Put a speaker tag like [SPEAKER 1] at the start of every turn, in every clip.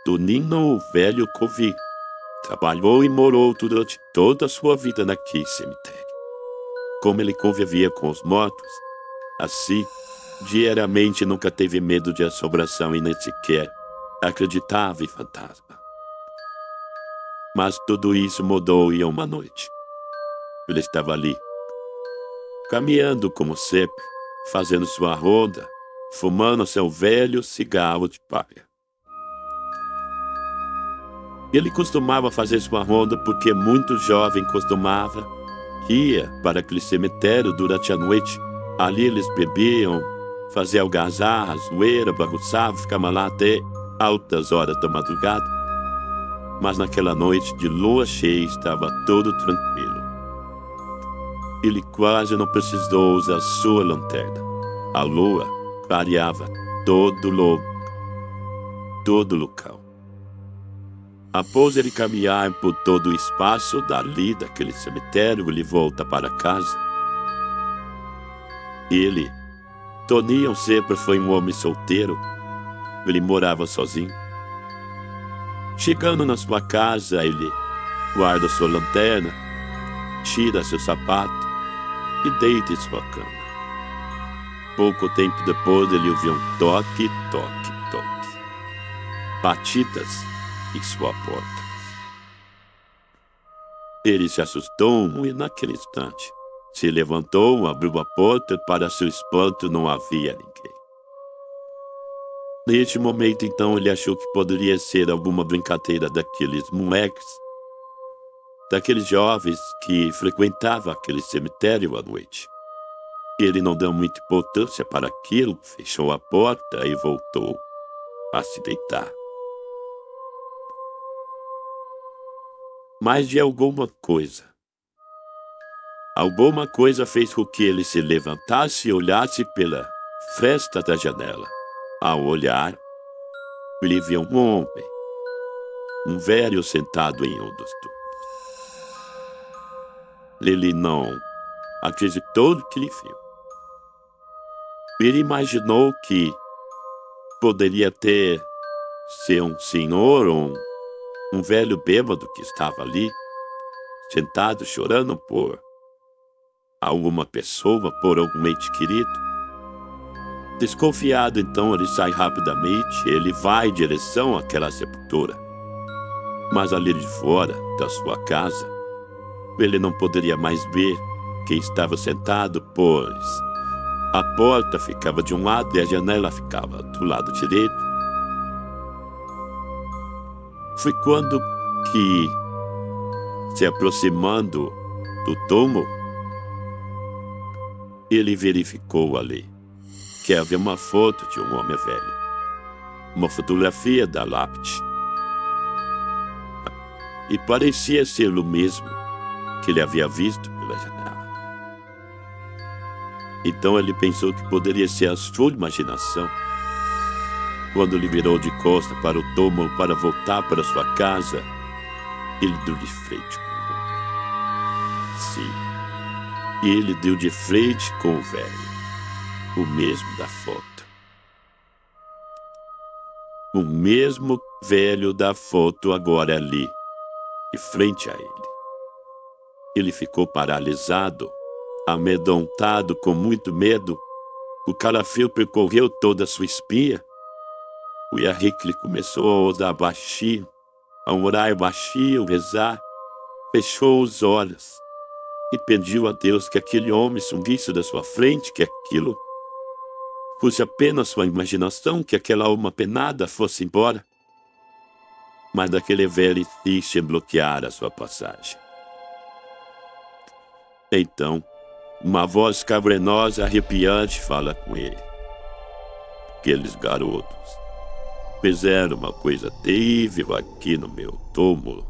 [SPEAKER 1] Tonino, o velho Covey, trabalhou e morou durante toda a sua vida naquele cemitério. Como ele convivia com os mortos, assim, diariamente nunca teve medo de assombração e nem sequer acreditava em fantasma. Mas tudo isso mudou em uma noite. Ele estava ali, caminhando como sempre, fazendo sua ronda, fumando seu velho cigarro de palha. Ele costumava fazer sua ronda porque muito jovem costumava ia para aquele cemitério durante a noite. Ali eles bebiam, faziam algazarra, zoeira, bagunçavam, ficavam lá até altas horas da madrugada. Mas naquela noite de lua cheia estava tudo tranquilo. Ele quase não precisou usar sua lanterna. A lua clareava todo o local. Após ele caminhar por todo o espaço dali daquele cemitério, ele volta para casa. Ele, Toninho, sempre foi um homem solteiro. Ele morava sozinho. Chegando na sua casa, ele guarda sua lanterna, tira seu sapato e deita em sua cama. Pouco tempo depois, ele ouviu um toque, toque, toque. Batidas em sua porta. Ele se assustou e naquele instante se levantou, abriu a porta e para seu espanto não havia ninguém. Neste momento então ele achou que poderia ser alguma brincadeira daqueles moleques, daqueles jovens que frequentavam aquele cemitério à noite. Ele não deu muita importância para aquilo, fechou a porta e voltou a se deitar. Mas de alguma coisa fez com que ele se levantasse e olhasse pela fresta da janela. Ao olhar, ele viu um homem, um velho sentado em um dos túmulos. Ele não acreditou no que ele viu. Ele imaginou que poderia ser um senhor ou um velho bêbado que estava ali, sentado chorando por alguma pessoa, por algum ente querido. Desconfiado, então, ele sai rapidamente, ele vai em direção àquela sepultura. Mas ali de fora da sua casa, ele não poderia mais ver quem estava sentado, pois a porta ficava de um lado e a janela ficava do lado direito. Foi quando que, se aproximando do túmulo, ele verificou ali que havia uma foto de um homem velho, uma fotografia da lápide. E parecia ser o mesmo que ele havia visto pela janela. Então ele pensou que poderia ser a sua imaginação. Quando ele virou de costas para o túmulo para voltar para sua casa, ele deu de frente com o homem. Sim, ele deu de frente com o velho, o mesmo da foto. O mesmo velho da foto agora ali, de frente a ele. Ele ficou paralisado, amedrontado, com muito medo. O calafrio percorreu toda a sua espinha. O Henrique começou a orar baixinho, a orar baixinho, rezar, fechou os olhos e pediu a Deus que aquele homem sumisse da sua frente, que aquilo fosse apenas sua imaginação, que aquela alma penada fosse embora. Mas aquele velho insiste em bloquear a sua passagem. Então, uma voz cavernosa, arrepiante, fala com ele. Aqueles garotos fizeram uma coisa terrível aqui no meu túmulo,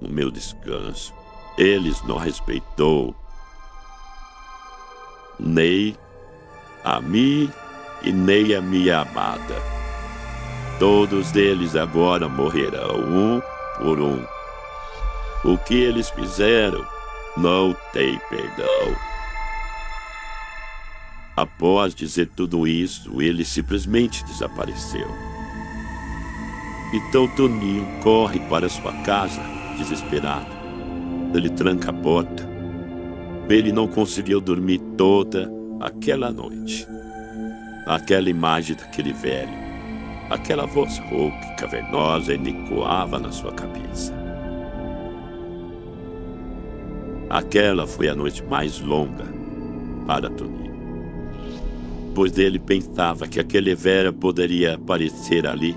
[SPEAKER 1] no meu descanso. Eles não respeitou nem a mim e nem a minha amada. Todos eles agora morrerão, um por um. O que eles fizeram não tem perdão. Após dizer tudo isso, ele simplesmente desapareceu. Então Toninho corre para sua casa, desesperado. Ele tranca a porta. Ele não conseguiu dormir toda aquela noite. Aquela imagem daquele velho, aquela voz rouca e cavernosa ecoava na sua cabeça. Aquela foi a noite mais longa para Toninho, pois ele pensava que aquele velho poderia aparecer ali,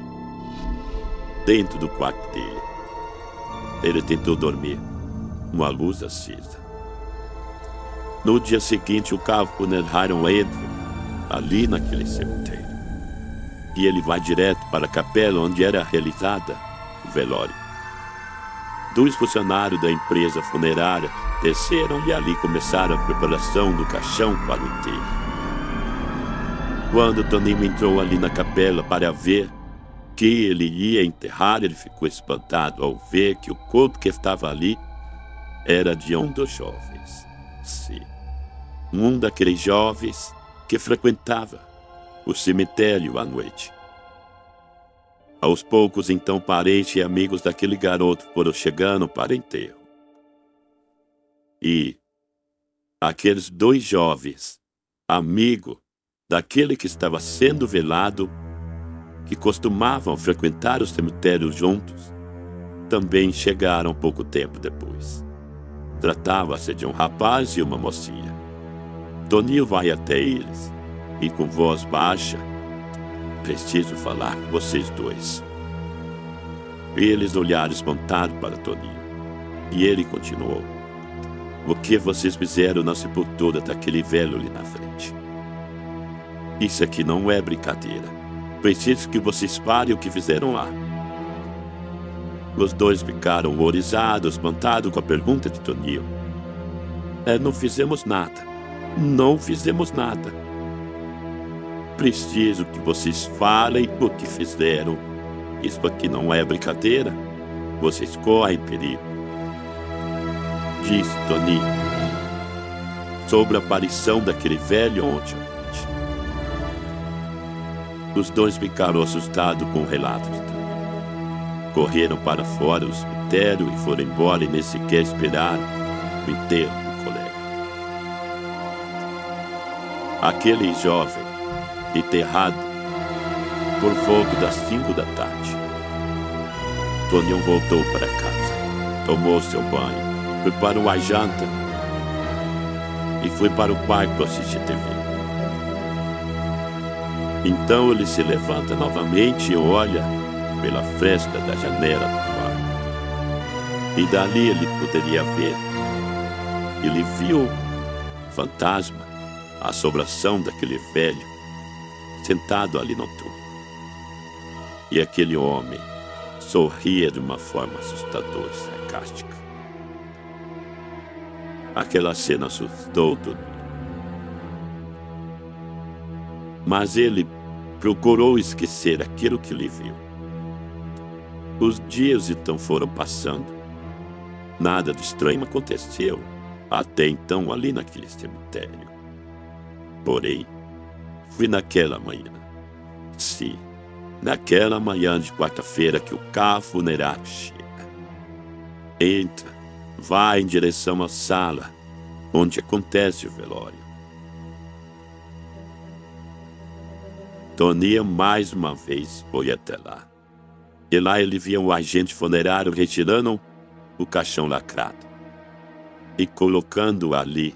[SPEAKER 1] dentro do quarto dele. Ele tentou dormir, uma luz acesa. No dia seguinte, o carro funerário entra ali naquele cemitério, e ele vai direto para a capela onde era realizada o velório. 2 funcionários da empresa funerária desceram e ali começaram a preparação do caixão para o enterro. Quando Toninho entrou ali na capela para ver que ele ia enterrar, ele ficou espantado ao ver que o corpo que estava ali era de um dos jovens. Sim, um daqueles jovens que frequentava o cemitério à noite. Aos poucos, então, parentes e amigos daquele garoto foram chegando para o enterro. E aqueles 2 jovens, amigos daquele que estava sendo velado, que costumavam frequentar o cemitério juntos, também chegaram pouco tempo depois. Tratava-se de um rapaz e uma mocinha. Toninho vai até eles e, com voz baixa: "Preciso falar com vocês 2. Eles olharam espantados para Toninho e ele continuou: "O que vocês fizeram na sepultura daquele velho ali na frente? Isso aqui não é brincadeira. Preciso que vocês parem o que fizeram lá." Os 2 ficaram horrorizados, espantados com a pergunta de Toninho. "Não fizemos nada. Não fizemos nada. Preciso que vocês falem o que fizeram. Isso aqui não é brincadeira. Vocês correm perigo." Disse Toninho sobre a aparição daquele velho ontem à noite. Os 2 ficaram assustados com o relato de Toninho. Correram para fora do cemitério e foram embora e nem sequer esperaram o enterro do colega. Aquele jovem enterrado por volta das 5 da tarde. Toninho voltou para casa, tomou seu banho, preparou a janta e foi para o quarto assistir TV. Então ele se levanta novamente e olha pela fresta da janela do quarto. E dali ele poderia ver. Ele viu o fantasma, a assombração daquele velho, sentado ali no túmulo. E aquele homem sorria de uma forma assustadora e sarcástica. Aquela cena assustou Toninho. Mas ele procurou esquecer aquilo que ele viu. Os dias então foram passando. Nada de estranho aconteceu até então ali naquele cemitério. Porém, foi naquela manhã, sim, naquela manhã de quarta-feira, que o carro funerário chega. Entra, vai em direção à sala onde acontece o velório. Toninho mais uma vez foi até lá. E lá ele via um agente funerário retirando o caixão lacrado e colocando ali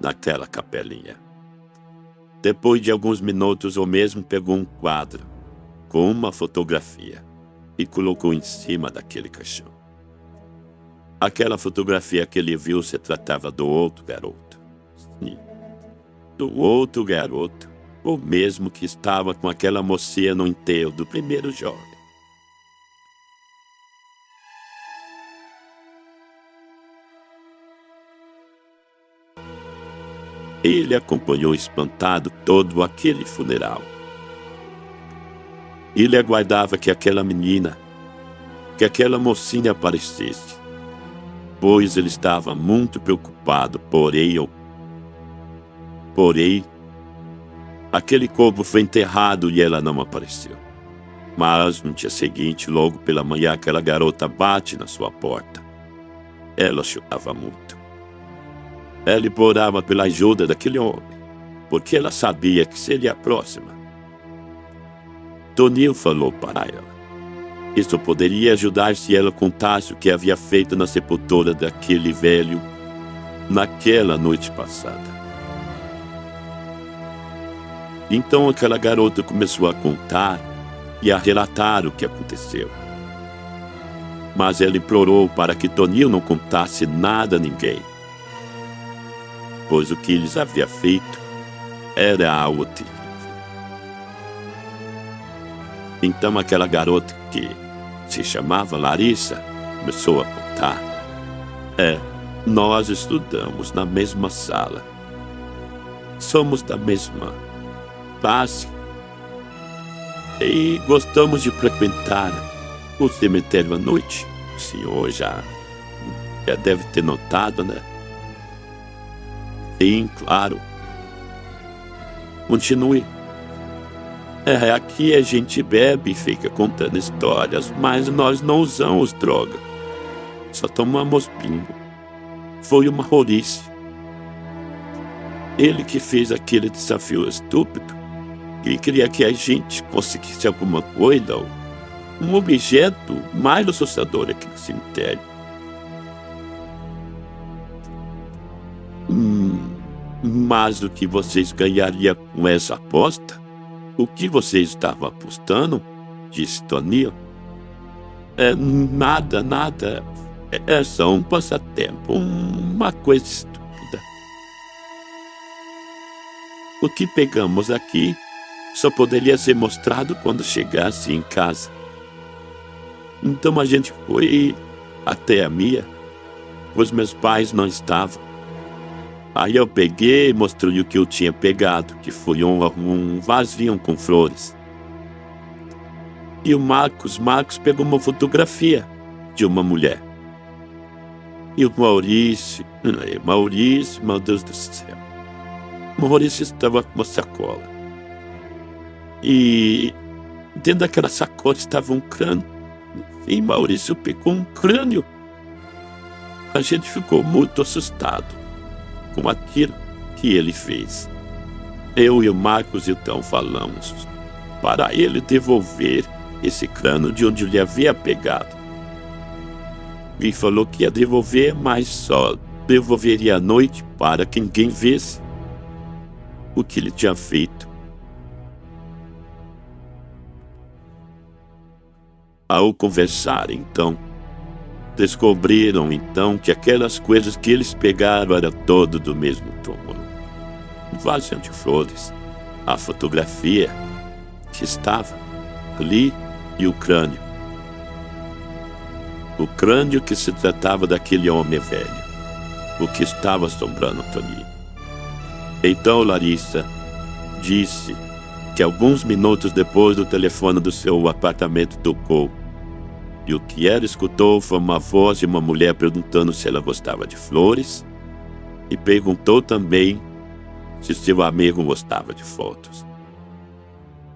[SPEAKER 1] naquela capelinha. Depois de alguns minutos, o mesmo pegou um quadro com uma fotografia e colocou em cima daquele caixão. Aquela fotografia que ele viu se tratava do outro garoto. Sim, do outro garoto, o mesmo que estava com aquela mocinha no enterro do primeiro jovem. Ele acompanhou espantado todo aquele funeral. Ele aguardava que aquela menina, que aquela mocinha aparecesse, pois ele estava muito preocupado, porém, Aquele corpo foi enterrado e ela não apareceu. Mas no dia seguinte, logo pela manhã, aquela garota bate na sua porta. Ela chorava muito. Ela implorava pela ajuda daquele homem, porque ela sabia que seria a próxima. Tonil falou para ela. Isso poderia ajudar se ela contasse o que havia feito na sepultura daquele velho naquela noite passada. Então aquela garota começou a contar e a relatar o que aconteceu. Mas ela implorou para que Tonil não contasse nada a ninguém, pois o que eles havia feito era algo terrível. Então aquela garota, que se chamava Larissa, começou a contar. Nós estudamos na mesma sala. Somos da mesma classe. E gostamos de frequentar o cemitério à noite. O senhor já deve ter notado, né? Sim, claro. Continue. Aqui a gente bebe e fica contando histórias, mas nós não usamos droga. Só tomamos bingo. Foi uma rolice. Ele que fez aquele desafio estúpido, que queria que a gente conseguisse alguma coisa, um objeto mais assustador aqui no cemitério. Mas o que vocês ganhariam com essa aposta? O que vocês estavam apostando? Disse Tonil. Nada. É só um passatempo, uma coisa estúpida. O que pegamos aqui só poderia ser mostrado quando chegasse em casa. Então a gente foi até a Mia, pois meus pais não estavam. Aí eu peguei e mostrei o que eu tinha pegado, que foi um vasinho com flores. E o Marcos pegou uma fotografia de uma mulher. E o Maurício, meu Deus do céu. Maurício estava com uma sacola. E dentro daquela sacola estava um crânio. E Maurício pegou um crânio. A gente ficou muito assustado com aquilo que ele fez. Eu e o Marcos então falamos para ele devolver esse crânio de onde ele havia pegado. E falou que ia devolver, mas só devolveria à noite para que ninguém visse o que ele tinha feito. Ao conversar, então, descobriram então que aquelas coisas que eles pegaram eram todas do mesmo túmulo. Um vaso de flores, a fotografia que estava ali e o crânio. O crânio que se tratava daquele homem velho, o que estava assombrando Tonil. Então Larissa disse que alguns minutos depois o telefone do seu apartamento tocou. E o que ela escutou foi uma voz de uma mulher perguntando se ela gostava de flores e perguntou também se seu amigo gostava de fotos.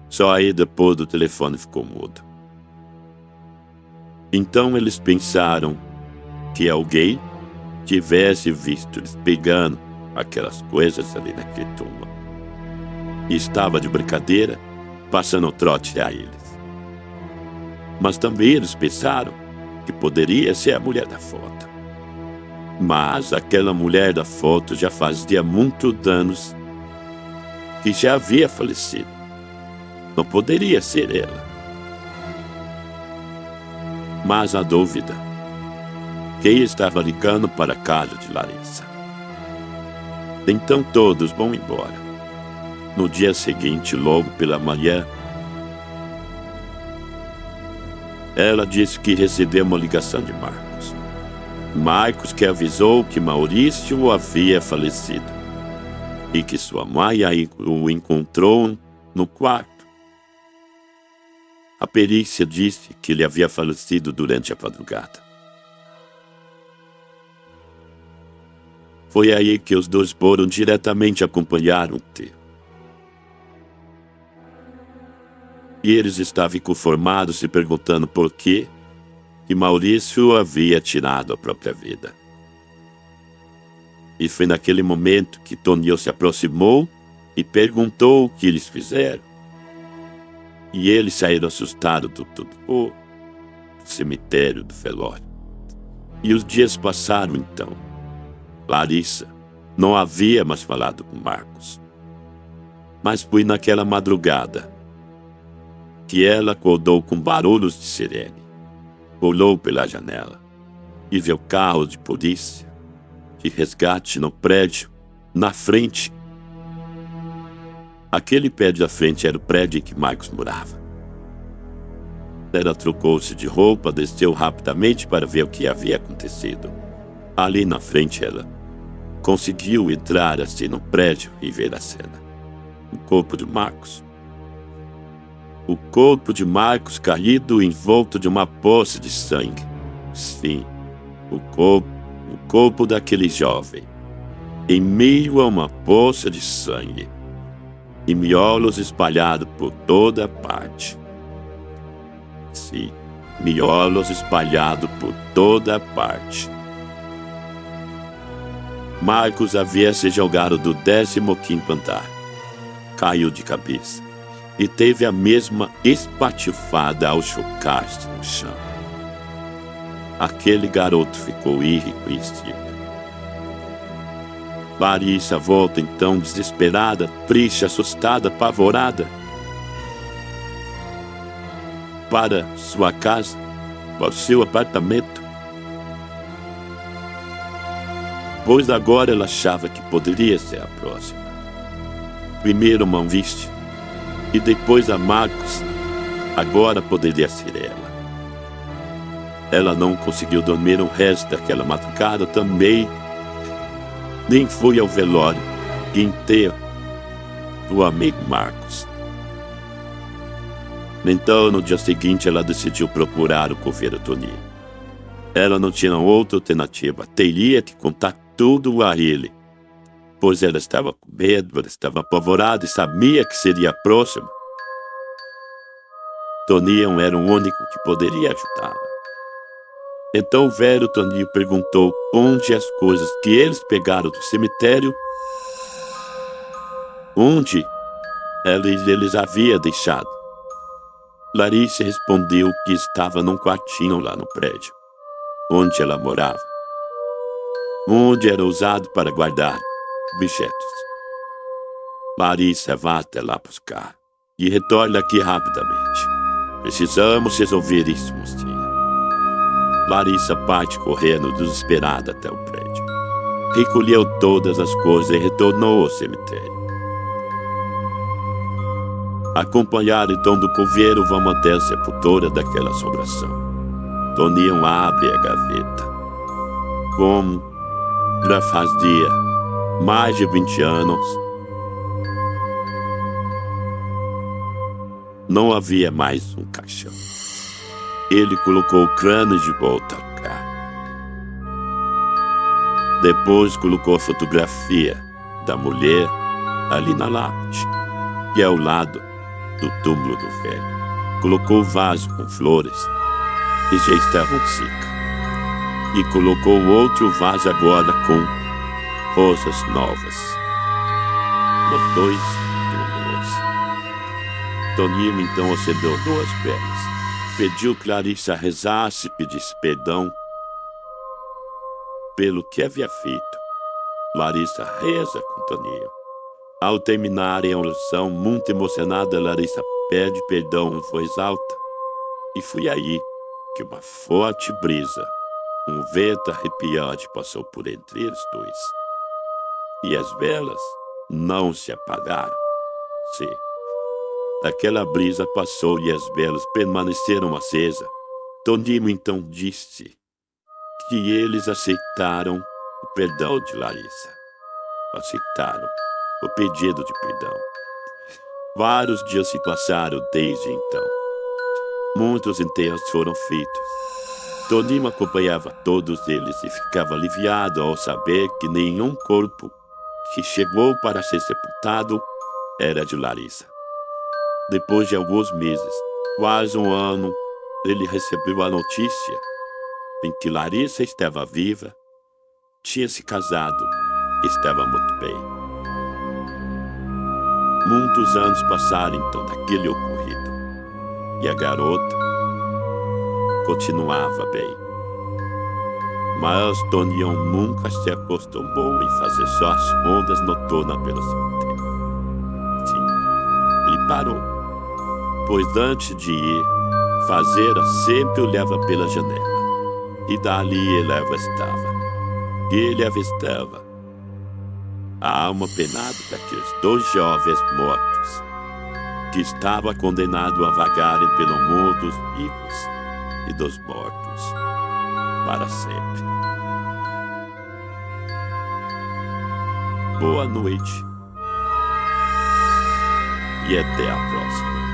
[SPEAKER 1] Só aí depois do telefone ficou mudo. Então eles pensaram que alguém tivesse visto eles pegando aquelas coisas ali naquele túmulo e estava de brincadeira passando o trote a eles. Mas também eles pensaram que poderia ser a mulher da foto. Mas aquela mulher da foto já fazia muitos anos que já havia falecido. Não poderia ser ela. Mas a dúvida: quem estava ligando para a casa de Larissa? Então todos vão embora. No dia seguinte, logo pela manhã, ela disse que recebeu uma ligação de Marcos. Marcos que avisou que Maurício havia falecido e que sua mãe o encontrou no quarto. A perícia disse que ele havia falecido durante a madrugada. Foi aí que os dois foram diretamente acompanhar o enterro. E eles estavam inconformados, se perguntando por que Maurício havia tirado a própria vida. E foi naquele momento que Tonio se aproximou e perguntou o que eles fizeram. E eles saíram assustados do cemitério do velório. E os dias passaram então. Larissa não havia mais falado com Marcos. Mas foi naquela madrugada que ela acordou com barulhos de sirene. Olhou pela janela e viu carros de polícia, de resgate no prédio, na frente. Aquele prédio da frente era o prédio em que Marcos morava. Ela trocou-se de roupa, desceu rapidamente para ver o que havia acontecido. Ali na frente ela conseguiu entrar assim no prédio e ver a cena. O corpo de Marcos. O corpo de Marcos caído envolto de uma poça de sangue. Sim, o corpo daquele jovem, em meio a uma poça de sangue, e miolos espalhados por toda parte. Sim, miolos espalhados por toda parte. Marcos havia se jogado do 15º andar. Caiu de cabeça e teve a mesma espatifada ao chocar-se no chão. Aquele garoto ficou irreconhecível. Larissa volta então desesperada, triste, assustada, apavorada para sua casa, para o seu apartamento. Pois agora ela achava que poderia ser a próxima. Primeiro Manviste e depois a Marcos, agora poderia ser ela. Ela não conseguiu dormir o resto daquela madrugada também, nem foi ao velório e enterro do amigo Marcos. Então, no dia seguinte, ela decidiu procurar o coveiro Toninho. Ela não tinha outra alternativa, teria que contar tudo a ele, pois ela estava com medo, ela estava apavorada e sabia que seria a próxima. Toninho era o único que poderia ajudá-la. Então o velho Toninho perguntou onde as coisas que eles pegaram do cemitério, onde eles haviam deixado. Larissa respondeu que estava num quartinho lá no prédio, onde ela morava, onde era usado para guardar objetos. Larissa, vá até lá buscar e retorne aqui rapidamente. Precisamos resolver isso, mocinha. Larissa parte correndo desesperada até o prédio. Recolheu todas as coisas e retornou ao cemitério. Acompanhado então do coveiro, vamos até a sepultura daquela assombração. Toninho abre a gaveta. Como já fazia mais de 20 anos, não havia mais um caixão. Ele colocou o crânio de volta ao lugar. Depois colocou a fotografia da mulher ali na lápide, que é ao lado do túmulo do velho. Colocou o vaso com flores, que já estavam secas. E colocou outro vaso agora com rosas novas. Nos 2 túmulos. Toninho então acendeu 2 velas. Pediu que Larissa rezasse e pedisse perdão pelo que havia feito. Larissa reza com Toninho. Ao terminarem a oração, muito emocionada, Larissa pede perdão em voz alta. E foi aí que uma forte brisa, um vento arrepiante passou por entre eles dois. E as velas não se apagaram. Sim. Aquela brisa passou e as velas permaneceram acesas. Toninho então disse que eles aceitaram o perdão de Larissa. Aceitaram o pedido de perdão. Vários dias se passaram desde então. Muitos enterros foram feitos. Toninho acompanhava todos eles e ficava aliviado ao saber que nenhum corpo que chegou para ser sepultado era de Larissa. Depois de alguns meses, quase um ano, ele recebeu a notícia em que Larissa estava viva, tinha se casado, estava muito bem. Muitos anos passaram então daquele ocorrido, e a garota continuava bem. Mas Tonhão nunca se acostumou em fazer só as rondas noturnas pelo cemitério. Sim, ele parou, pois antes de ir fazer, sempre olhava pela janela, e dali ele avistava a alma penada daqueles 2 jovens mortos, que estavam condenados a vagarem pelo mundo dos vivos e dos mortos para sempre. Boa noite e até a próxima.